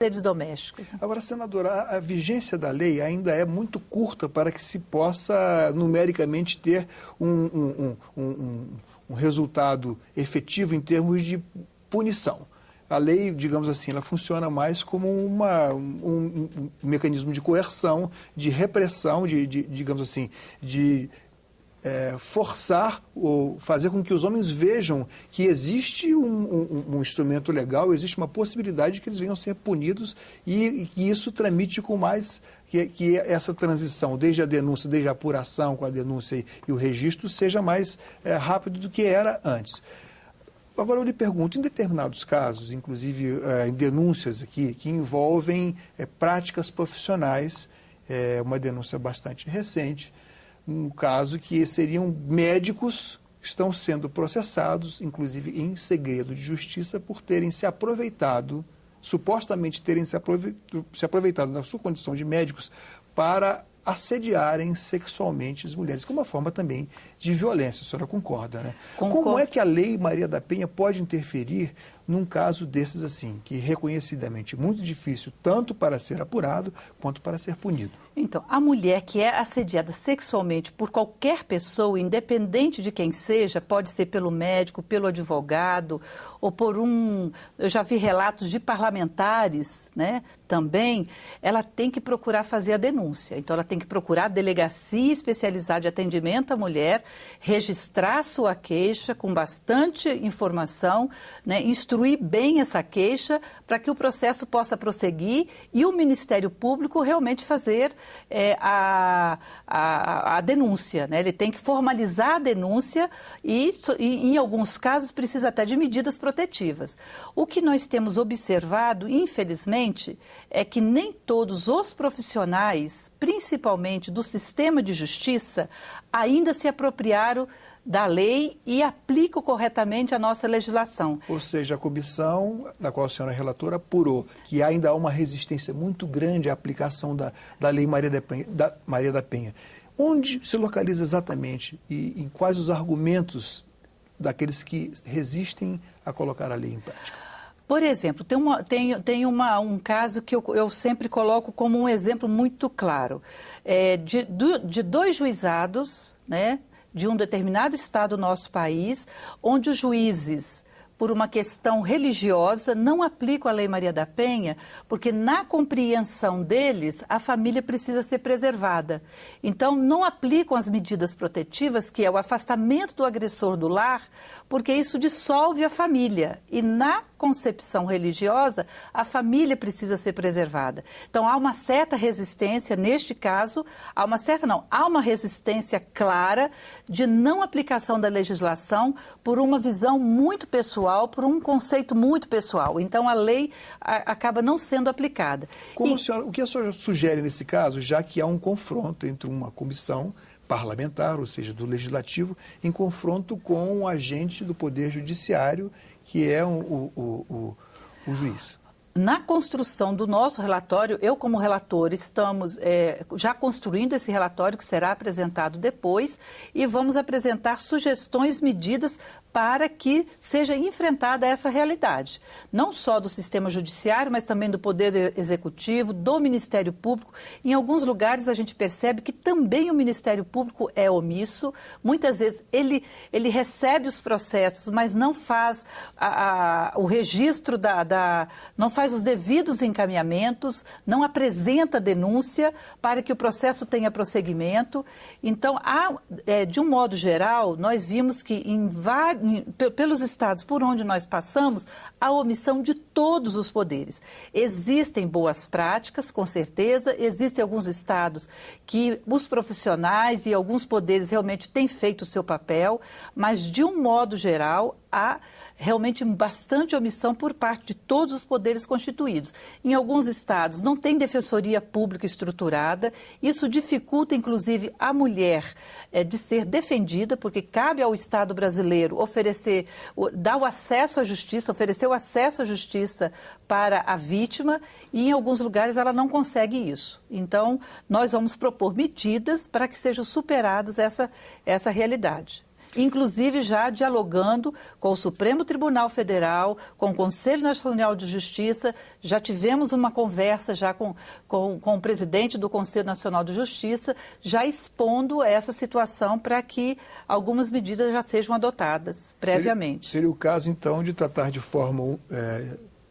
Seres domésticos. Agora, senadora, a vigência da lei ainda é muito curta para que se possa numericamente ter um resultado efetivo em termos de punição. A lei, digamos assim, ela funciona mais como um mecanismo de coerção, de repressão, digamos assim, de forçar ou fazer com que os homens vejam que existe um instrumento legal, existe uma possibilidade de que eles venham a ser punidos e que isso tramite com mais, que essa transição, desde a denúncia, desde a apuração com a denúncia e o registro, seja mais rápido do que era antes. Agora eu lhe pergunto, em determinados casos, inclusive em denúncias aqui, que envolvem práticas profissionais, uma denúncia bastante recente, um caso que seriam médicos que estão sendo processados, inclusive em segredo de justiça, por terem se aproveitado, supostamente terem se aproveitado da sua condição de médicos para assediarem sexualmente as mulheres, que é uma forma também de violência. A senhora concorda, né? Concordo. Como é que a Lei Maria da Penha pode interferir num caso desses assim, que reconhecidamente é muito difícil, tanto para ser apurado, quanto para ser punido? Então, a mulher que é assediada sexualmente por qualquer pessoa, independente de quem seja, pode ser pelo médico, pelo advogado, ou por eu já vi relatos de parlamentares, né, também, ela tem que procurar fazer a denúncia. Então, ela tem que procurar a delegacia especializada de atendimento à mulher, registrar sua queixa com bastante informação, né, instruir bem essa queixa para que o processo possa prosseguir e o Ministério Público realmente fazer a denúncia, né? Ele tem que formalizar a denúncia e, em alguns casos, precisa até de medidas protetivas. O que nós temos observado, infelizmente, é que nem todos os profissionais, principalmente do sistema de justiça, ainda se apropriaram da lei e aplicam corretamente a nossa legislação. Ou seja, a comissão, da qual a senhora é relatora, apurou que ainda há uma resistência muito grande à aplicação da Lei Maria da Penha. Onde se localiza exatamente e em quais os argumentos daqueles que resistem a colocar a lei em prática? Por exemplo, tem um caso que eu sempre coloco como um exemplo muito claro. De dois juizados, né, de um determinado estado do nosso país, onde os juízes, por uma questão religiosa, não aplicam a Lei Maria da Penha, porque na compreensão deles, a família precisa ser preservada. Então, não aplicam as medidas protetivas, que é o afastamento do agressor do lar, porque isso dissolve a família. E na concepção religiosa, a família precisa ser preservada. Então, há uma certa resistência, neste caso, há uma resistência clara de não aplicação da legislação por uma visão muito pessoal, por um conceito muito pessoal. Então, a lei acaba não sendo aplicada. O que a senhora sugere nesse caso, já que há um confronto entre uma comissão parlamentar, ou seja, do legislativo, em confronto com um agente do Poder Judiciário, que é o juiz? Na construção do nosso relatório, eu como relator, estamos já construindo esse relatório que será apresentado depois e vamos apresentar sugestões, medidas para que seja enfrentada essa realidade. Não só do sistema judiciário, mas também do Poder Executivo, do Ministério Público. Em alguns lugares a gente percebe que também o Ministério Público é omisso. Muitas vezes ele recebe os processos, mas não faz o registro não faz os devidos encaminhamentos, não apresenta denúncia para que o processo tenha prosseguimento. Então, de um modo geral, nós vimos que pelos estados por onde nós passamos, a omissão de todos os poderes. Existem boas práticas, com certeza, existem alguns estados que os profissionais e alguns poderes realmente têm feito o seu papel, mas, de um modo geral, há realmente bastante omissão por parte de todos os poderes constituídos. Em alguns estados não tem defensoria pública estruturada, isso dificulta inclusive a mulher de ser defendida, porque cabe ao Estado brasileiro dar o acesso à justiça, oferecer o acesso à justiça para a vítima e em alguns lugares ela não consegue isso. Então, nós vamos propor medidas para que sejam superadas essa realidade. inclusive já dialogando com o Supremo Tribunal Federal, com o Conselho Nacional de Justiça. Já tivemos uma conversa já com o presidente do Conselho Nacional de Justiça, já expondo essa situação para que algumas medidas já sejam adotadas previamente. Seria o caso, então, de tratar de forma,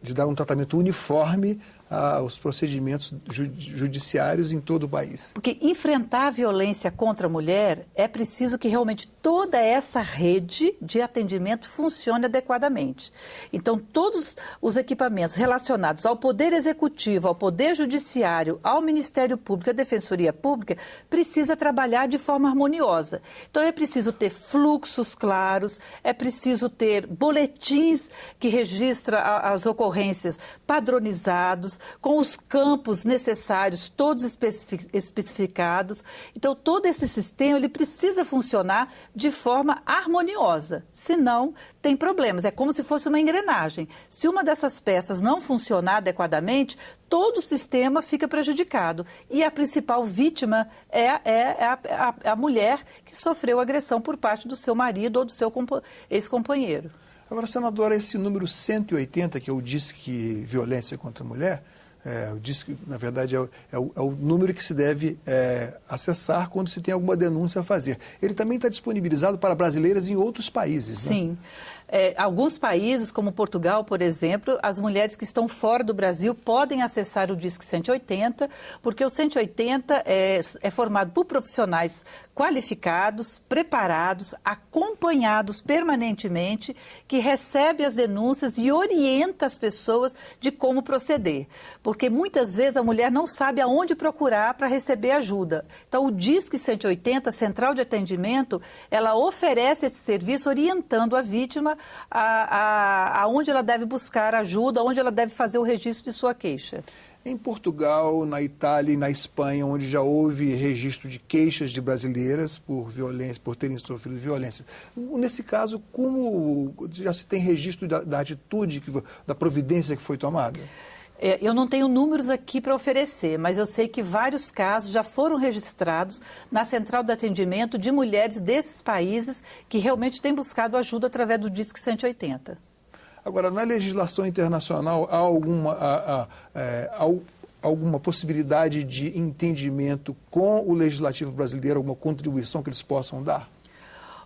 de dar um tratamento uniforme aos procedimentos judiciários em todo o país. Porque enfrentar a violência contra a mulher é preciso que realmente toda essa rede de atendimento funcione adequadamente. Então, todos os equipamentos relacionados ao Poder Executivo, ao Poder Judiciário, ao Ministério Público, à Defensoria Pública, precisa trabalhar de forma harmoniosa. Então, é preciso ter fluxos claros, é preciso ter boletins que registram as ocorrências padronizados, com os campos necessários, todos especificados. Então, todo esse sistema ele precisa funcionar de forma harmoniosa, senão tem problemas. É como se fosse uma engrenagem. Se uma dessas peças não funcionar adequadamente, todo o sistema fica prejudicado. E a principal vítima é a mulher que sofreu agressão por parte do seu marido ou do seu ex-companheiro. Agora, senadora, esse número 180, que é o Disque Violência contra a Mulher, o Disque, na verdade, é o número que se deve acessar quando se tem alguma denúncia a fazer. Ele também está disponibilizado para brasileiras em outros países, né? Sim. Alguns países, como Portugal, por exemplo, as mulheres que estão fora do Brasil podem acessar o Disque 180, porque o 180 é formado por profissionais qualificados, preparados, acompanhados permanentemente, que recebe as denúncias e orienta as pessoas de como proceder. Porque muitas vezes a mulher não sabe aonde procurar para receber ajuda. Então, o Disque 180, Central de Atendimento, ela oferece esse serviço orientando a vítima aonde ela deve buscar ajuda, onde ela deve fazer o registro de sua queixa. Em Portugal, na Itália e na Espanha, onde já houve registro de queixas de brasileiras por violência, por terem sofrido violência. Nesse caso, como já se tem registro da atitude, da providência que foi tomada? Eu não tenho números aqui para oferecer, mas eu sei que vários casos já foram registrados na Central de Atendimento de mulheres desses países que realmente têm buscado ajuda através do Disque 180. Agora, na legislação internacional, há alguma possibilidade de entendimento com o legislativo brasileiro, alguma contribuição que eles possam dar?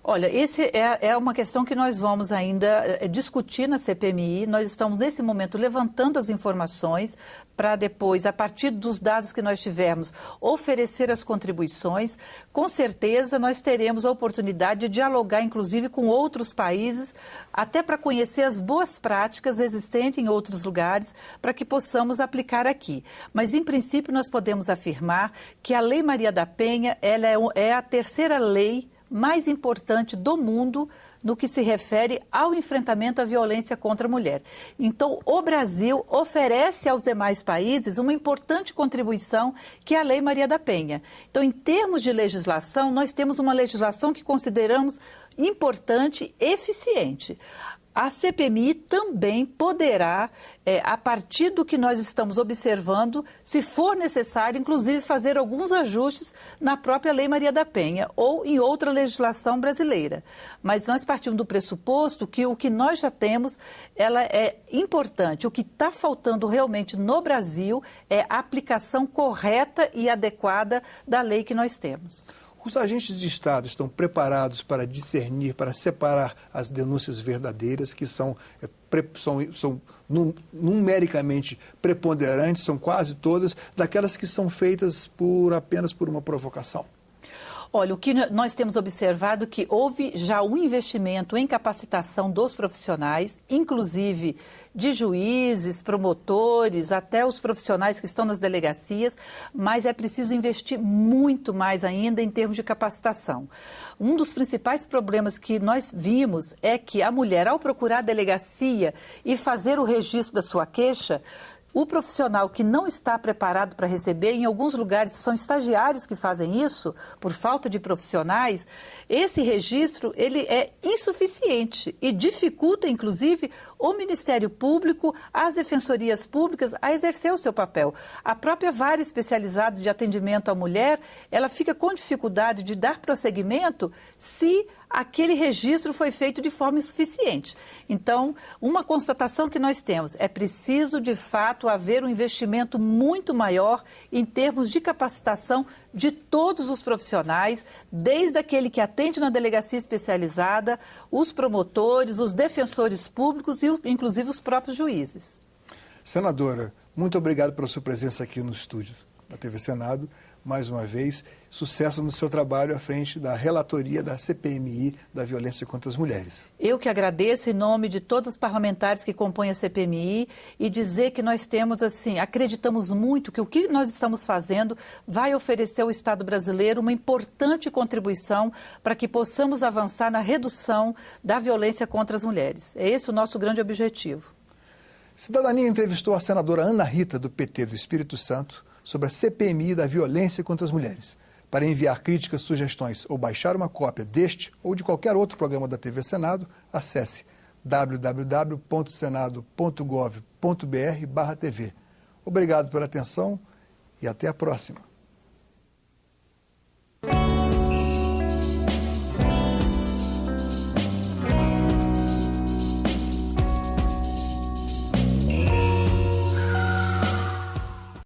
Olha, essa é uma questão que nós vamos ainda discutir na CPMI. Nós estamos, nesse momento, levantando as informações para depois, a partir dos dados que nós tivermos, oferecer as contribuições. Com certeza, nós teremos a oportunidade de dialogar, inclusive, com outros países, até para conhecer as boas práticas existentes em outros lugares, para que possamos aplicar aqui. Mas, em princípio, nós podemos afirmar que a Lei Maria da Penha ela é a terceira lei mais importante do mundo no que se refere ao enfrentamento à violência contra a mulher. Então, o Brasil oferece aos demais países uma importante contribuição, que é a Lei Maria da Penha. Então, em termos de legislação, nós temos uma legislação que consideramos importante e eficiente. A CPMI também poderá, a partir do que nós estamos observando, se for necessário, inclusive fazer alguns ajustes na própria Lei Maria da Penha ou em outra legislação brasileira. Mas nós partimos do pressuposto que o que nós já temos, ela é importante. O que está faltando realmente no Brasil é a aplicação correta e adequada da lei que nós temos. Os agentes de Estado estão preparados para discernir, para separar as denúncias verdadeiras, que são numericamente preponderantes, são quase todas, daquelas que são feitas apenas por uma provocação? Olha, o que nós temos observado é que houve já um investimento em capacitação dos profissionais, inclusive de juízes, promotores, até os profissionais que estão nas delegacias, mas é preciso investir muito mais ainda em termos de capacitação. Um dos principais problemas que nós vimos é que a mulher, ao procurar a delegacia e fazer o registro da sua queixa, o profissional que não está preparado para receber, em alguns lugares são estagiários que fazem isso, por falta de profissionais, esse registro ele é insuficiente e dificulta, inclusive, o Ministério Público, as defensorias públicas a exercer o seu papel. A própria vara especializada de atendimento à mulher, ela fica com dificuldade de dar prosseguimento se aquele registro foi feito de forma insuficiente. Então, uma constatação que nós temos, é preciso, de fato, haver um investimento muito maior em termos de capacitação de todos os profissionais, desde aquele que atende na delegacia especializada, os promotores, os defensores públicos e, inclusive, os próprios juízes. Senadora, muito obrigado pela sua presença aqui no estúdio da TV Senado. Mais uma vez, sucesso no seu trabalho à frente da relatoria da CPMI da violência contra as mulheres. Eu que agradeço em nome de todos os parlamentares que compõem a CPMI e dizer que nós temos, assim, acreditamos muito que o que nós estamos fazendo vai oferecer ao Estado brasileiro uma importante contribuição para que possamos avançar na redução da violência contra as mulheres. É esse o nosso grande objetivo. Cidadania entrevistou a senadora Ana Rita, do PT do Espírito Santo, sobre a CPMI da violência contra as mulheres. Para enviar críticas, sugestões ou baixar uma cópia deste ou de qualquer outro programa da TV Senado, acesse www.senado.gov.br/tv. Obrigado pela atenção e até a próxima.